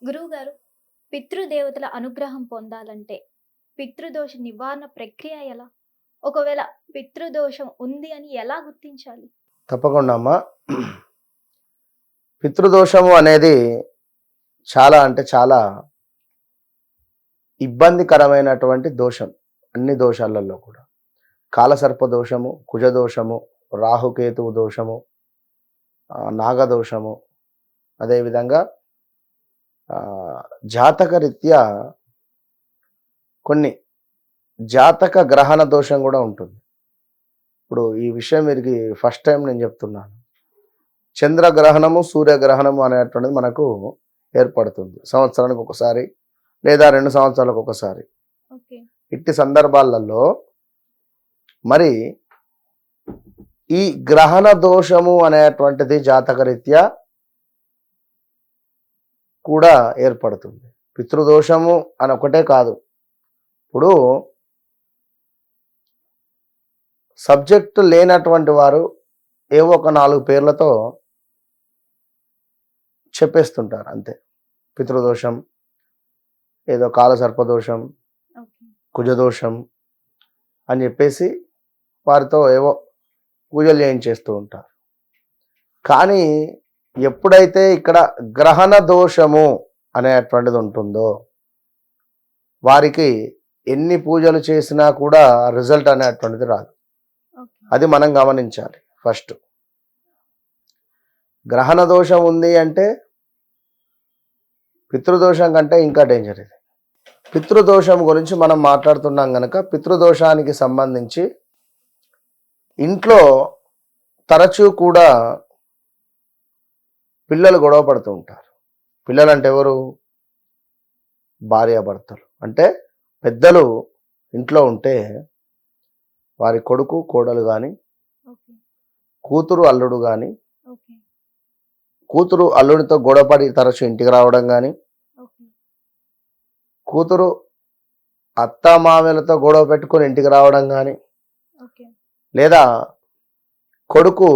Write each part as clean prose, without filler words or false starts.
గురువుగారు, పితృదేవతల అనుగ్రహం పొందాలంటే పితృదోష నివారణ ప్రక్రియ ఎలా? ఒకవేళ పితృదోషం ఉంది అని ఎలా గుర్తించాలి? తప్పకుండా అమ్మా. పితృదోషము అనేది చాలా అంటే చాలా ఇబ్బందికరమైనటువంటి దోషం. అన్ని దోషాలలో కూడా కాలసర్ప దోషము, కుజదోషము, రాహుకేతువు దోషము, నాగదోషము, అదేవిధంగా జాతకరీత్యా కొన్ని జాతక గ్రహణ దోషం కూడా ఉంటుంది. ఇప్పుడు ఈ విషయం వీరికి ఫస్ట్ టైం నేను చెప్తున్నాను. చంద్రగ్రహణము, సూర్యగ్రహణము అనేటువంటిది మనకు ఏర్పడుతుంది సంవత్సరానికి ఒకసారి లేదా 2 సంవత్సరాలకు ఒకసారి. ఇట్టి సందర్భాలలో మరి ఈ గ్రహణ దోషము అనేటువంటిది జాతకరీత్యా కూడా ఏర్పడుతుంది. పితృదోషము అని ఒకటే కాదు. ఇప్పుడు సబ్జెక్టు లేనటువంటి వారు ఏవో ఒక 4 పేర్లతో చెప్పేస్తుంటారు అంతే. పితృదోషం, ఏదో కాలసర్పదోషం, కుజదోషం అని చెప్పేసి వారితో ఏవో పూజలు చేయించేస్తూ ఉంటారు. కానీ ఎప్పుడైతే ఇక్కడ గ్రహణ దోషము అనేటువంటిది ఉంటుందో వారికి ఎన్ని పూజలు చేసినా కూడా రిజల్ట్ అనేటువంటిది రాదు. అది మనం గమనించాలి. ఫస్ట్ గ్రహణ దోషం ఉంది అంటే పితృదోషం కంటే ఇంకా డేంజర్ ఇది. పితృదోషం గురించి మనం మాట్లాడుతున్నాం కనుక పితృదోషానికి సంబంధించి ఇంట్లో తరచూ కూడా పిల్లలు గొడవ పడుతూ ఉంటారు. పిల్లలు అంటే ఎవరు? భార్యాభర్తలు. అంటే పెద్దలు ఇంట్లో ఉంటే వారి కొడుకు కోడలు కానీ, కూతురు అల్లుడు కానీ, కూతురు అల్లుడితో గొడవపడి తరచు ఇంటికి రావడం కానీ, కూతురు అత్తామామలతో గొడవ పెట్టుకొని ఇంటికి రావడం కానీ, లేదా కొడుకు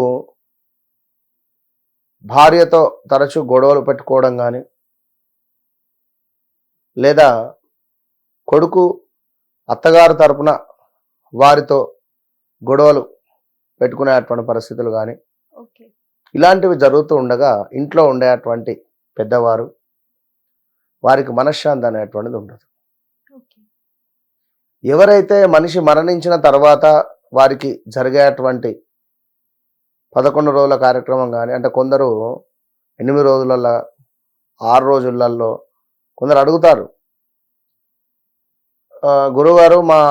భార్యతో తరచు గొడవలు పెట్టుకోవడం కానీ, లేదా కొడుకు అత్తగారు తరపున వారితో గొడవలు పెట్టుకునేటువంటి పరిస్థితులు కానీ, ఇలాంటివి జరుగుతూ ఉండగా ఇంట్లో ఉండేటువంటి పెద్దవారు వారికి మనశ్శాంతి అనేటువంటిది ఉండదు. ఎవరైతే మనిషి మరణించిన తర్వాత వారికి జరిగేటువంటి 11 రోజుల కార్యక్రమం కానీ, అంటే కొందరు 8 రోజులలో, 6 రోజులలో, కొందరు అడుగుతారు, గురువుగారు మా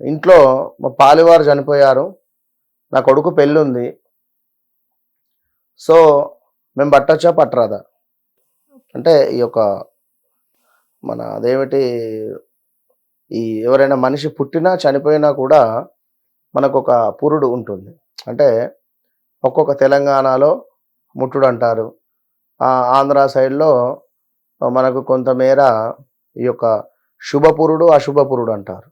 ఇంట్లో మా పాలివారు చనిపోయారు, నా కొడుకు పెళ్ళి ఉంది, సో మేము పట్టొచ్చా పట్టరాదా? అంటే ఈ యొక్క మన అదేమిటి, ఈ ఎవరైనా మనిషి పుట్టినా చనిపోయినా కూడా మనకు ఒక పురుడు ఉంటుంది. అంటే ఒక్కొక్క తెలంగాణలో ముట్టుడు అంటారు, ఆంధ్ర సైడ్లో మనకు కొంతమేర ఈ యొక్క శుభపురుడు, అశుభపురుడు అంటారు.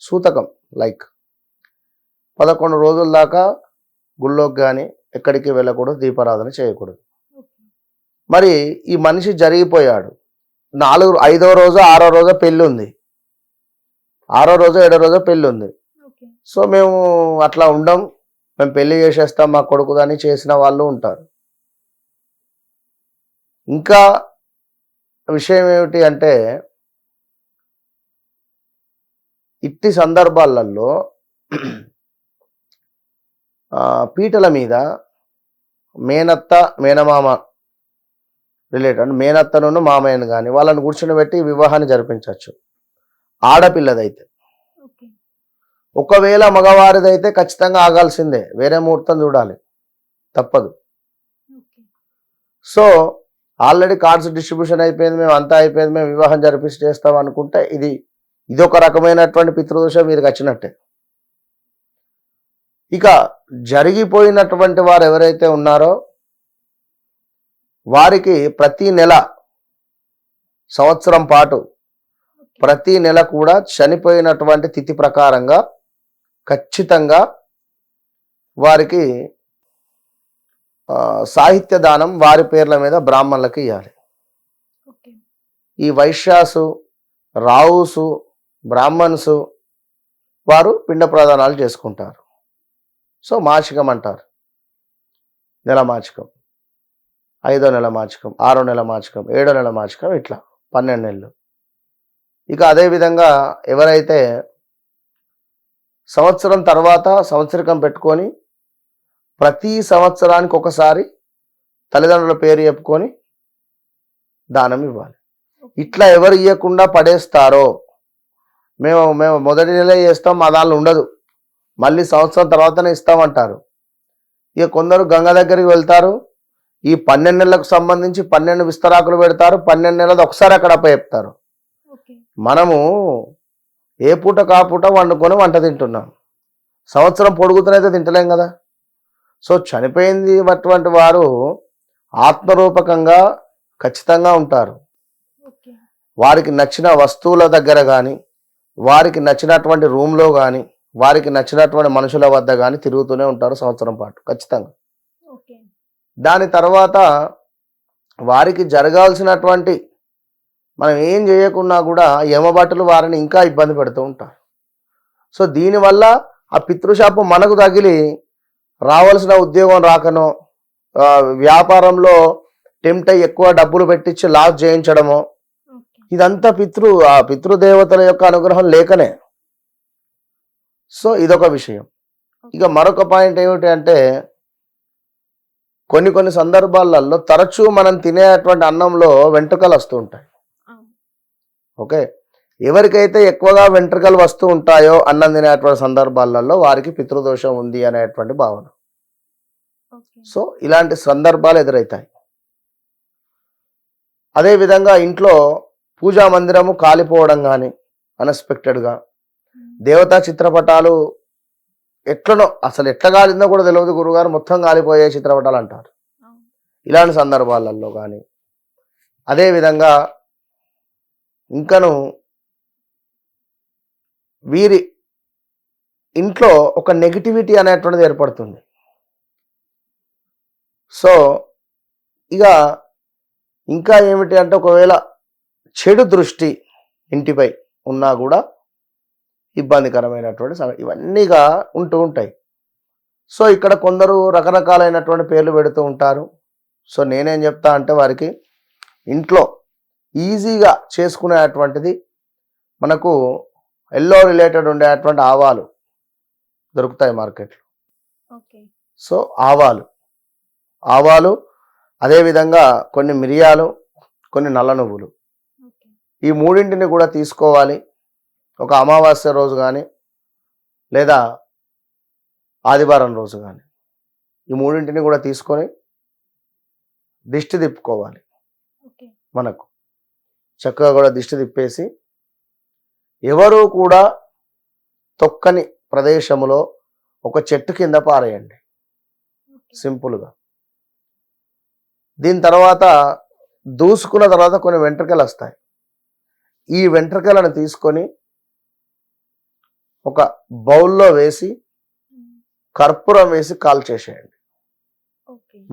సూతకం లైక్ 11 రోజుల దాకా గుళ్ళోకి కానీ ఎక్కడికి వెళ్ళకూడదు, దీపారాధన చేయకూడదు. మరి ఈ మనిషి జరిగిపోయాడు, 5వ రోజు 6వ రోజు పెళ్ళి ఉంది, 6వ రోజు 7వ రోజు పెళ్ళి ఉంది, సో మేము అట్లా ఉండం, మేము పెళ్లి చేసేస్తాం మా కొడుకుదని చేసిన వాళ్ళు ఉంటారు. ఇంకా విషయం ఏమిటి అంటే ఇట్టి సందర్భాలలో పీటల మీద మేనత్త మేనమామ రిలేటెడ్, మేనత్తను మామయ్యను కానీ వాళ్ళని కూర్చొని పెట్టి వివాహాన్ని జరిపించవచ్చు ఆడపిల్లదైతే. ఒకవేళ మగవారిదైతే ఖచ్చితంగా ఆగాల్సిందే, వేరే ముహూర్తం చూడాలి, తప్పదు. సో ఆల్రెడీ కార్డ్స్ డిస్ట్రిబ్యూషన్ అయిపోయింది, మేము అంతా అయిపోయింది, మేము వివాహం చేస్తాం అనుకుంటే ఇదొక రకమైనటువంటి పితృదోషం వీరికి వచ్చినట్టే. ఇక జరిగిపోయినటువంటి వారు ఎవరైతే ఉన్నారో వారికి ప్రతి నెల సంవత్సరం పాటు ప్రతి నెల కూడా చనిపోయినటువంటి తిథి ప్రకారంగా ఖచ్చితంగా వారికి సాహిత్య దానం వారి పేర్ల మీద బ్రాహ్మణులకు ఇవ్వాలి. ఈ వైశ్యాసు, రావుసు, బ్రాహ్మణ్సు వారు పిండ ప్రదానాలు చేసుకుంటారు. సో మాసికం అంటారు. నెల మాసికం, 5వ నెల మాసికం, 6వ నెల మాసికం, 7వ నెల మాసికం, ఇట్లా 12 నెలలు. ఇక అదేవిధంగా ఎవరైతే సంవత్సరం తర్వాత సంవత్సరికం పెట్టుకొని ప్రతి సంవత్సరానికి ఒకసారి తల్లిదండ్రుల పేరు చెప్పుకొని దానం ఇవ్వాలి. ఇట్లా ఎవరు ఇవ్వకుండా పడేస్తారో, మేము మొదటి నెల చేస్తాం, మా దానిలో ఉండదు, మళ్ళీ సంవత్సరం తర్వాతనే ఇస్తామంటారు. ఇక కొందరు గంగ దగ్గరికి వెళ్తారు, ఈ 12 నెలలకు సంబంధించి 12 విస్తరాకులు పెడతారు, 12 నెలలు ఒకసారి అక్కడ చెప్తారు. మనము ఏ పూట కాపూట వండుకొని వంట తింటున్నాం, సంవత్సరం పొడుగుతూనైతే తింటలేం కదా. సో చనిపోయింది అటువంటి వారు ఆత్మరూపకంగా ఖచ్చితంగా ఉంటారు. వారికి నచ్చిన వస్తువుల దగ్గర కానీ, వారికి నచ్చినటువంటి రూమ్లో కానీ, వారికి నచ్చినటువంటి మనుషుల వద్ద కానీ తిరుగుతూనే ఉంటారు సంవత్సరం పాటు ఖచ్చితంగా. దాని తర్వాత వారికి జరగాల్సినటువంటి మనం ఏం చేయకున్నా కూడా యమభటులు వారిని ఇంకా ఇబ్బంది పెడుతూ ఉంటారు. సో దీనివల్ల ఆ పితృశాపం మనకు తగిలి రావాల్సిన ఉద్యోగం రాకనో, వ్యాపారంలో టెంప్ట్ అయ్యి ఎక్కువ డబ్బులు పెట్టించి లాస్ చేయించడమో, ఇదంతా ఆ పితృదేవతల యొక్క అనుగ్రహం లేకనే. సో ఇదొక విషయం. ఇక మరొక పాయింట్ ఏమిటి అంటే, కొన్ని సందర్భాలలో తరచూ మనం తినేటువంటి అన్నంలో వెంట్రుకలు వస్తూ ఉంటాయి. ఓకే, ఎవరికైతే ఎక్కువగా వెంట్రుకలు వస్తూ ఉంటాయో అన్నం తినేటువంటి సందర్భాలలో వారికి పితృదోషం ఉంది అనేటువంటి భావన. సో ఇలాంటి సందర్భాలు ఎదురవుతాయి. అదేవిధంగా ఇంట్లో పూజా మందిరము కాలిపోవడం కానీ అన్ఎక్స్పెక్టెడ్గా, దేవతా చిత్రపటాలు ఎట్లనో అసలు ఎట్లా కాలిందో కూడా తెలియదు, గురుగారు మొత్తం కాలిపోయే చిత్రపటాలు అంటారు. ఇలాంటి సందర్భాలలో కానీ, అదేవిధంగా ఇంకను వీరి ఇంట్లో ఒక నెగిటివిటీ అనేటువంటిది ఏర్పడుతుంది. సో ఇక ఇంకా ఏమిటి అంటే, ఒకవేళ చెడు దృష్టి ఇంటిపై ఉన్నా కూడా ఇబ్బందికరమైనటువంటి ఇవన్నీగా ఉంటూ ఉంటాయి. సో ఇక్కడ కొందరు రకరకాలైనటువంటి పేర్లు పెడుతూ ఉంటారు. సో నేనేం చెప్తా అంటే, వారికి ఇంట్లో ఈజీగా చేసుకునేటువంటిది మనకు ఎల్లో రిలేటెడ్ ఉండేటువంటి ఆవాలు దొరుకుతాయి మార్కెట్లో. సో ఆవాలు, అదేవిధంగా కొన్ని మిరియాలు, కొన్ని నల్ల నువ్వులు, ఈ మూడింటిని కూడా తీసుకోవాలి. ఒక అమావాస్య రోజు కానీ లేదా ఆదివారం రోజు కానీ ఈ మూడింటిని కూడా తీసుకొని దిష్టి తిప్పుకోవాలి. మనకు చక్కగా కూడా దిష్టి తిప్పేసి, ఎవరు కూడా తొక్కని ప్రదేశంలో ఒక చెట్టు కింద పారేయండి సింపుల్గా. దీని తర్వాత దూసుకున్న తర్వాత కొన్ని వెంట్రుకలు వస్తాయి. ఈ వెంట్రుకలను తీసుకొని ఒక బౌల్లో వేసి కర్పూరం వేసి కాల్చేసేయండి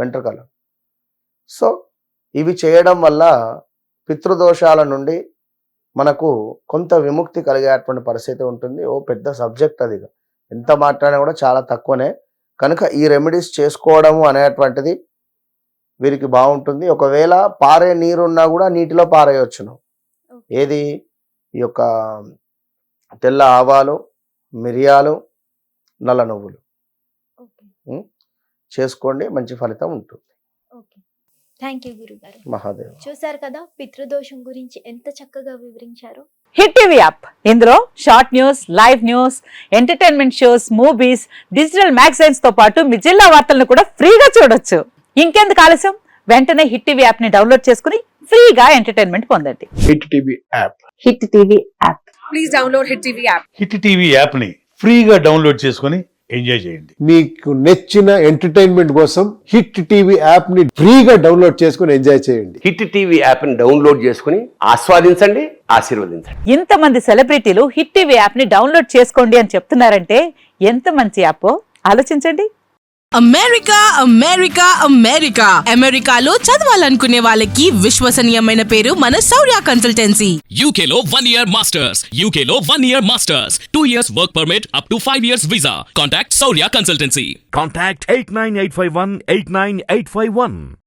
వెంట్రుకలు. సో ఇవి చేయడం వల్ల పితృదోషాల నుండి మనకు కొంత విముక్తి కలిగేటువంటి పరిస్థితి ఉంటుంది. పెద్ద సబ్జెక్ట్ అది, ఎంత మాట్లాడినా కూడా చాలా తక్కువనే. కనుక ఈ రెమెడీస్ చేసుకోవడము అనేటువంటిది వీరికి బాగుంటుంది. ఒకవేళ పారే నీరున్నా కూడా నీటిలో పారేయవచ్చును. ఏది, ఈ యొక్క తెల్ల ఆవాలు, మిరియాలు, నల్ల నువ్వులు చేసుకోండి, మంచి ఫలితం ఉంటుంది. థ్యాంక్ యూ గురుగారు. మహాదేవ్. చూసారు కదా పితృదోషం గురించి ఎంత చక్కగా వివరించారు. హిట్ టీవీ యాప్, ఇందులో short news, live news, entertainment shows, movies, digital magazines తో పాటు మీ జిల్లా వార్తలను కూడా ఫ్రీగా చూడొచ్చు. ఇంకెందుకు ఆలస్యం, వెంటనే హిట్ టీవీ యాప్ ని డౌన్లోడ్ చేసుకుని ఫ్రీగా ఎంటర్టైన్మెంట్ పొందండి. Hit TV app. Hit TV app. Please download hit TV app. Hit TV app ని ఫ్రీగా డౌన్లోడ్ చేసుకొని ఎంజాయ్ చేయండి. మీకు నచ్చిన ఎంటర్టైన్మెంట్ కోసం హిట్ టీవీ యాప్ ని ఫ్రీగా డౌన్లోడ్ చేసుకుని ఎంజాయ్ చేయండి. హిట్ టీవీ యాప్ ని డౌన్లోడ్ చేసుకుని ఆస్వాదించండి, ఆశీర్వదించండి. ఇంతమంది సెలబ్రిటీలు హిట్ టీవీ యాప్ ని డౌన్లోడ్ చేసుకోండి అని చెప్తున్నారంటే ఎంత మంచి యాప్ ఆలోచించండి. అమెరికా అమెరికా అమెరికా అమెరికాలో చదవాలనుకునే వాళ్ళకి విశ్వసనీయమైన పేరు మన శౌర్య కన్సల్టెన్సీ. UK లో 1 year masters. UK లో 1 year masters. 2 years work permit up to 5 years visa. Contact Saurya Consultancy. Contact 89851 89851.